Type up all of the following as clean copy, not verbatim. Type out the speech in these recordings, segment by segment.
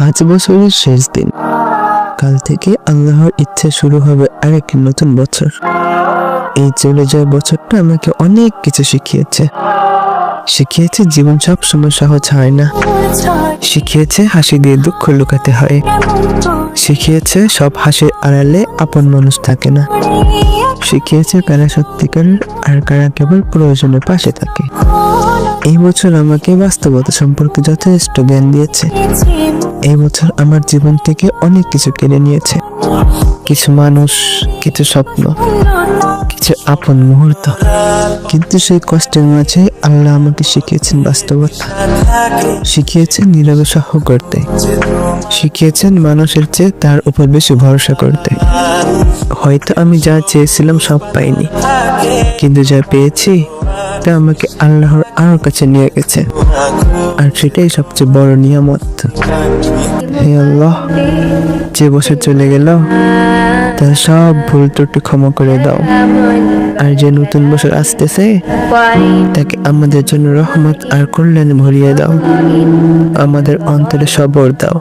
আজ বছরের শেষ দিন। কাল থেকে আল্লাহর ইচ্ছে শুরু হবে আরেক নতুন বছর। এই চলে যাওয়া বছরটা আমাকে অনেক কিছু শিখিয়েছে জীবন সব সময় সহজ হয় না। শিখিয়েছে হাসি দিয়ে দুঃখ লুকাতে হয়। শিখিয়েছে সব হাসির আড়ালে আপন মানুষ থাকে না। শিখিয়েছে কারা সত্যিকারের আর কারা কেবল প্রয়োজনের পাশে থাকে। এই বছর আমাকে বাস্তবতা সম্পর্কে যথেষ্ট জ্ঞান দিয়েছে। এই বছর আমার জীবন থেকে অনেক কিছু কেড়ে নিয়েছে। কিছু মানুষ, কিছু স্বপ্ন, কিছু আপন মুহূর্ত। কিন্তু সেই কষ্টের মাঝে আল্লাহ আমাকে শিখিয়েছেন বাস্তবতা। শিখিয়েছেন নীরবে সহ্য করতে। শিখিয়েছেন মানুষের চেয়ে তার উপর বেশি ভরসা করতে। হয়তো আমি যা চেয়েছিলাম সব পাইনি, কিন্তু যা পেয়েছি তা আমাকে আল্লাহর আরো কাছে নিয়ে গেছে। আর সেটাই সবচেয়ে বড় নিয়ামত। হে আল্লাহ, যে বছর চলে গেল তার সব ভুল ত্রুটি ক্ষমা করে দাও। আর যে নতুন বছর আসতেছে তাকে আমাদের জন্য রহমত আর কল্যাণ ভরিয়ে দাও। আমাদের অন্তরে সবর দাও,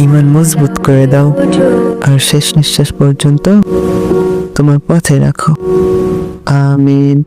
ঈমান মজবুত করে দাও, আর শেষ নিঃশ্বাস পর্যন্ত তোমার পথে রাখো। আমিন।